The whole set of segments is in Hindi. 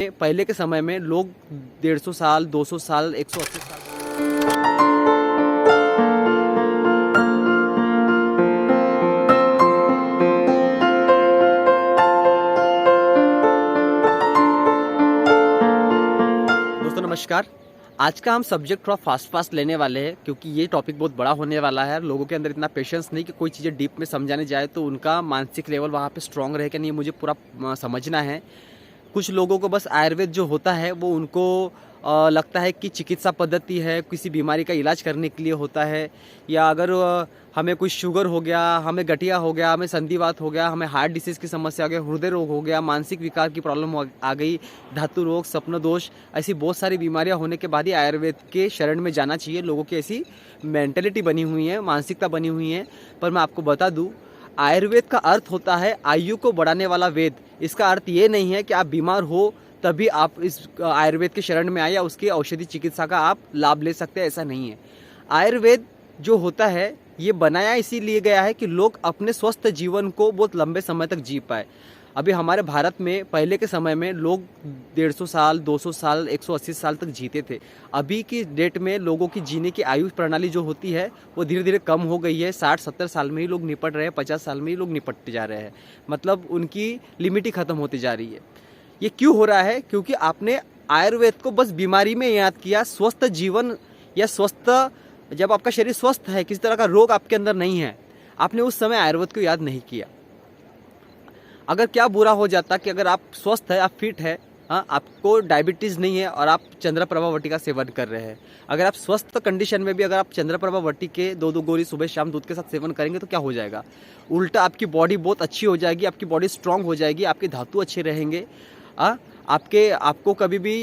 पहले के समय में लोग 150 साल, 200 साल, 180 साल। दोस्तों नमस्कार। आज का हम सब्जेक्ट थोड़ा फास्ट लेने वाले हैं क्योंकि ये टॉपिक बहुत बड़ा होने वाला है। लोगों के अंदर इतना पेशेंस नहीं कि कोई चीज़ें डीप में समझाने जाए तो उनका मानसिक लेवल वहाँ पे स्ट्रांग रहे कि नहीं, मुझे पूरा समझना है। कुछ लोगों को बस आयुर्वेद जो होता है वो उनको लगता है कि चिकित्सा पद्धति है, किसी बीमारी का इलाज करने के लिए होता है। या अगर हमें कुछ शुगर हो गया, हमें गठिया हो गया, हमें संधिवात हो गया, हमें हार्ट डिसीज़ की समस्या हो गया, हृदय रोग हो गया, मानसिक विकार की प्रॉब्लम आ गई, धातु रोग, स्वप्न दोष, ऐसी बहुत सारी बीमारियां होने के बाद ही आयुर्वेद के शरण में जाना चाहिए। लोगों की ऐसी मेंटेलिटी बनी हुई है, मानसिकता बनी हुई है। पर मैं आपको बता दूं, आयुर्वेद का अर्थ होता है आयु को बढ़ाने वाला वेद। इसका अर्थ ये नहीं है कि आप बीमार हो तभी आप इस आयुर्वेद के शरण में आए या उसकी औषधि चिकित्सा का आप लाभ ले सकते हैं, ऐसा नहीं है। आयुर्वेद जो होता है ये बनाया इसीलिए गया है कि लोग अपने स्वस्थ जीवन को बहुत लंबे समय तक जी पाए। अभी हमारे भारत में पहले के समय में लोग 150 साल, 200 साल, 180 साल तक जीते थे। अभी की डेट में लोगों की जीने की आयु प्रणाली जो होती है वो धीरे धीरे कम हो गई है। 60-70 साल में ही लोग निपट रहे हैं, 50 साल में ही लोग निपटते जा रहे हैं। मतलब उनकी लिमिट ही खत्म होती जा रही है। ये क्यों हो रहा है? क्योंकि आपने आयुर्वेद को बस बीमारी में याद किया। स्वस्थ जीवन या स्वस्थ, जब आपका शरीर स्वस्थ है, किसी तरह का रोग आपके अंदर नहीं है, आपने उस समय आयुर्वेद को याद नहीं किया। अगर क्या बुरा हो जाता कि अगर आप स्वस्थ है, आप फिट है, हाँ, आपको डायबिटीज़ नहीं है और आप चंद्रप्रभा वटी का सेवन कर रहे हैं। अगर आप स्वस्थ कंडीशन में भी अगर आप चंद्रप्रभा वटी के 2-2 गोली सुबह शाम दूध के साथ सेवन करेंगे तो क्या हो जाएगा? उल्टा आपकी बॉडी बहुत अच्छी हो जाएगी, आपकी बॉडी स्ट्रांग हो जाएगी, आपके धातु अच्छे रहेंगे। आपको कभी भी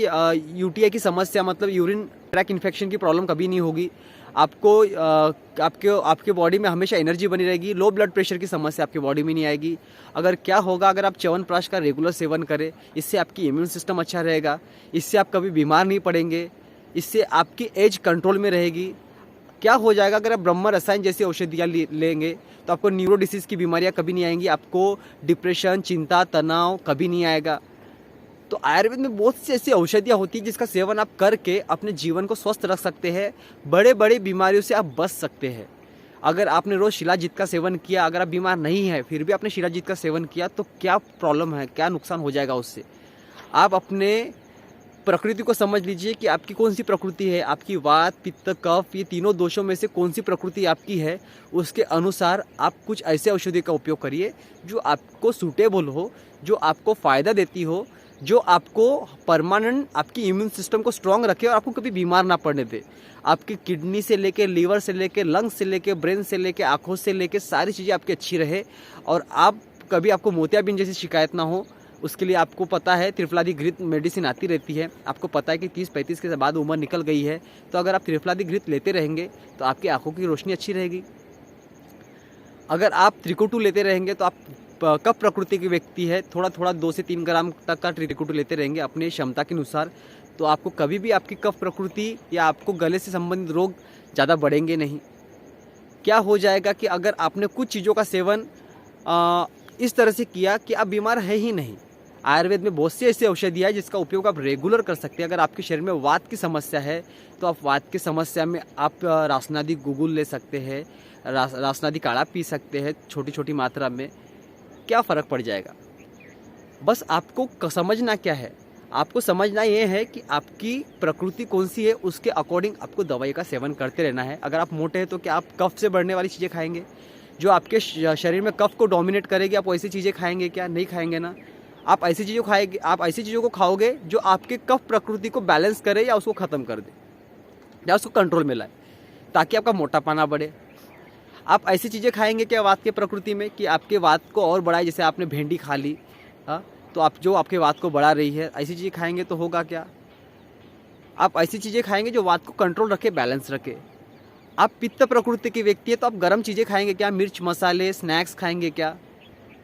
यूटीआई की समस्या, मतलब यूरिन ट्रैक इन्फेक्शन की प्रॉब्लम कभी नहीं होगी। आपके बॉडी में हमेशा एनर्जी बनी रहेगी। लो ब्लड प्रेशर की समस्या आपकी बॉडी में नहीं आएगी। अगर क्या होगा, अगर आप च्यवनप्राश का रेगुलर सेवन करें, इससे आपकी इम्यून सिस्टम अच्छा रहेगा, इससे आप कभी बीमार नहीं पड़ेंगे, इससे आपकी एज कंट्रोल में रहेगी। क्या हो जाएगा, अगर आप ब्रह्म रसायन जैसी औषधियाँ लेंगे तो आपको न्यूरो डिसीज़ की बीमारियाँ कभी नहीं आएंगी, आपको डिप्रेशन, चिंता, तनाव कभी नहीं आएगा। तो आयुर्वेद में बहुत सी ऐसी औषधियाँ होती हैं जिसका सेवन आप करके अपने जीवन को स्वस्थ रख सकते हैं। बड़े बड़े बीमारियों से आप बच सकते हैं। अगर आपने रोज़ शिलाजीत का सेवन किया, अगर आप बीमार नहीं है फिर भी आपने शिलाजीत का सेवन किया तो क्या प्रॉब्लम है, क्या नुकसान हो जाएगा उससे? आप अपने प्रकृति को समझ लीजिए कि आपकी कौन सी प्रकृति है। आपकी वात, पित्त, कफ, ये तीनों दोषों में से कौन सी प्रकृति आपकी है, उसके अनुसार आप कुछ ऐसे औषधि का उपयोग करिए जो आपको सूटेबल हो, जो आपको फ़ायदा देती हो, जो आपको परमानेंट आपकी इम्यून सिस्टम को स्ट्रांग रखे और आपको कभी बीमार ना पड़ने दे। आपकी किडनी से लेके, लीवर से लेके, लंग्स से लेके, ब्रेन से लेके, आँखों से लेके सारी चीज़ें आपकी अच्छी रहे और आपको मोतियाबिंद जैसी शिकायत ना हो। उसके लिए आपको पता है त्रिफलादी घृत मेडिसिन आती रहती है। आपको पता है कि 30-35 के बाद उम्र निकल गई है, तो अगर आप त्रिफलादी घृत लेते रहेंगे तो आपकी आँखों की रोशनी अच्छी रहेगी। अगर आप त्रिकुटु लेते रहेंगे तो आप कफ प्रकृति के व्यक्ति है, थोड़ा थोड़ा 2 से 3 ग्राम तक का त्रिकुटु लेते रहेंगे अपने क्षमता के अनुसार, तो आपको कभी भी आपकी कफ प्रकृति या आपको गले से संबंधित रोग ज़्यादा बढ़ेंगे नहीं। क्या हो जाएगा कि अगर आपने कुछ चीज़ों का सेवन इस तरह से किया कि आप बीमार है ही नहीं। आयुर्वेद में बहुत सी ऐसी औषधियाँ है जिसका उपयोग आप रेगुलर कर सकते हैं। अगर आपके शरीर में वात की समस्या है तो आप वात की समस्या में आप रासनादी गुगुल ले सकते हैं, रासनादी काढ़ा पी सकते हैं छोटी छोटी मात्रा में। क्या फ़र्क पड़ जाएगा? बस आपको समझना क्या है, आपको समझना ये है कि आपकी प्रकृति कौन सी है, उसके अकॉर्डिंग आपको दवाई का सेवन करते रहना है। अगर आप मोटे हैं तो क्या आप कफ से बढ़ने वाली चीज़ें खाएंगे? जो आपके शरीर में कफ को डोमिनेट करेगी, आप वैसी चीज़ें खाएंगे क्या? नहीं खाएंगे ना। आप ऐसी चीज़ों को खाओगे जो आपके कफ प्रकृति को बैलेंस करे या उसको ख़त्म कर दे या उसको कंट्रोल में लाए, ताकि आपका मोटापा ना बढ़े। आप ऐसी चीज़ें खाएंगे क्या वात के प्रकृति में कि आपके वात को और बढ़ाए? जैसे आपने भिंडी खा ली, हाँ, तो आप जो आपके वात को बढ़ा रही है, ऐसी चीज़ें खाएंगे तो होगा क्या? आप ऐसी चीज़ें खाएंगे जो वात को कंट्रोल रखे, बैलेंस रखे। आप पित्त प्रकृति की व्यक्ति है तो आप गर्म चीज़ें खाएंगे क्या? मिर्च मसाले, स्नैक्स खाएंगे क्या?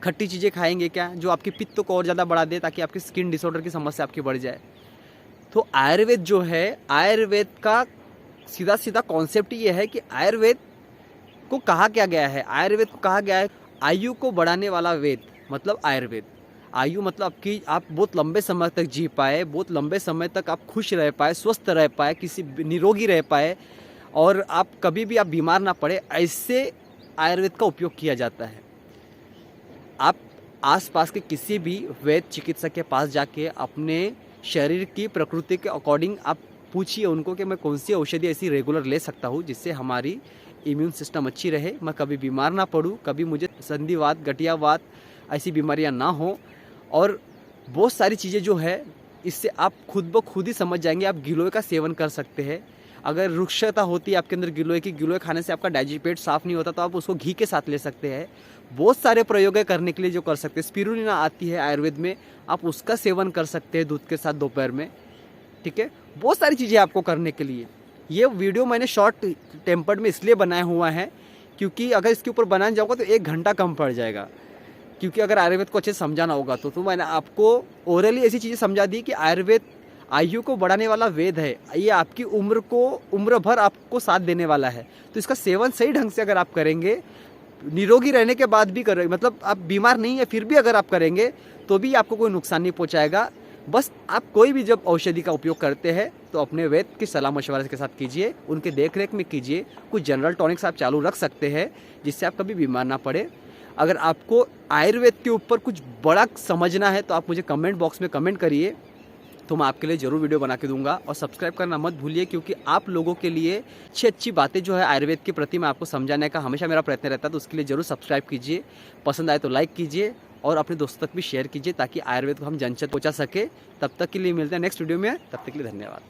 खट्टी चीज़ें खाएंगे क्या जो आपके पित्त को और ज़्यादा बढ़ा दे, ताकि आपकी स्किन डिसऑर्डर की समस्या आपकी बढ़ जाए? तो आयुर्वेद जो है, आयुर्वेद का सीधा सीधा कॉन्सेप्ट ये है कि आयुर्वेद को कहा क्या गया है, आयुर्वेद को कहा गया है आयु को बढ़ाने वाला वेद, मतलब आयुर्वेद। आयु मतलब आपकी, आप बहुत लंबे समय तक जी पाए, बहुत लंबे समय तक आप खुश रह पाए, स्वस्थ रह पाए, किसी निरोगी रह पाए, और आप कभी भी आप बीमार ना पड़े, ऐसे आयुर्वेद का उपयोग किया जाता है। आप आसपास के किसी भी वैद्य चिकित्सक के पास जाके अपने शरीर की प्रकृति के अकॉर्डिंग आप पूछिए उनको कि मैं कौन सी औषधि ऐसी रेगुलर ले सकता हूँ जिससे हमारी इम्यून सिस्टम अच्छी रहे, मैं कभी बीमार ना पड़ूँ, कभी मुझे संधिवात, गठियावात ऐसी बीमारियाँ ना हो। और बहुत सारी चीज़ें जो है इससे आप खुद ब खुद ही समझ जाएंगे। आप गिलोय का सेवन कर सकते हैं। अगर रुक्षता होती है आपके अंदर गिलोय की, गिलोय खाने से आपका पेट साफ़ नहीं होता, तो आप उसको घी के साथ ले सकते हैं। बहुत सारे प्रयोग है करने के लिए जो कर सकते हैं। स्पिरुलिना आती है आयुर्वेद में, आप उसका सेवन कर सकते हैं दूध के साथ दोपहर में, ठीक है। बहुत सारी चीज़ें आपको करने के लिए। ये वीडियो मैंने शॉर्ट टेम्पर्ड में इसलिए बनाया हुआ है क्योंकि अगर इसके ऊपर बनाने जाओगे तो 1 घंटा कम पड़ जाएगा, क्योंकि अगर आयुर्वेद को अच्छे से समझाना होगा तो मैंने आपको ओरली ऐसी चीज़ें समझा दी कि आयुर्वेद आयु को बढ़ाने वाला वेद है। ये आपकी उम्र भर आपको साथ देने वाला है। तो इसका सेवन सही ढंग से अगर आप करेंगे, निरोगी रहने के बाद भी करेंगे, मतलब आप बीमार नहीं है फिर भी अगर आप करेंगे तो भी आपको कोई नुकसान नहीं पहुंचाएगा। बस आप कोई भी जब औषधि का उपयोग करते हैं तो अपने वैद्य की सलाह मशवरा के साथ कीजिए, उनके देखरेख में कीजिए। कुछ जनरल टॉनिक्स आप चालू रख सकते हैं जिससे आप कभी बीमार ना पड़े। अगर आपको आयुर्वेद के ऊपर कुछ बड़ा समझना है तो आप मुझे कमेंट बॉक्स में कमेंट करिए, तो मैं आपके लिए ज़रूर वीडियो बना के दूंगा। और सब्सक्राइब करना मत भूलिए, क्योंकि आप लोगों के लिए अच्छी अच्छी बातें जो है आयुर्वेद के प्रति मैं आपको समझाने का हमेशा मेरा प्रयत्न रहता है। तो उसके लिए ज़रूर सब्सक्राइब कीजिए, पसंद आए तो लाइक कीजिए और अपने दोस्तों तक भी शेयर कीजिए ताकि आयुर्वेद को हम जन तक पहुँचा सके। तब तक के लिए मिलते हैं नेक्स्ट वीडियो में, तब तक के लिए धन्यवाद।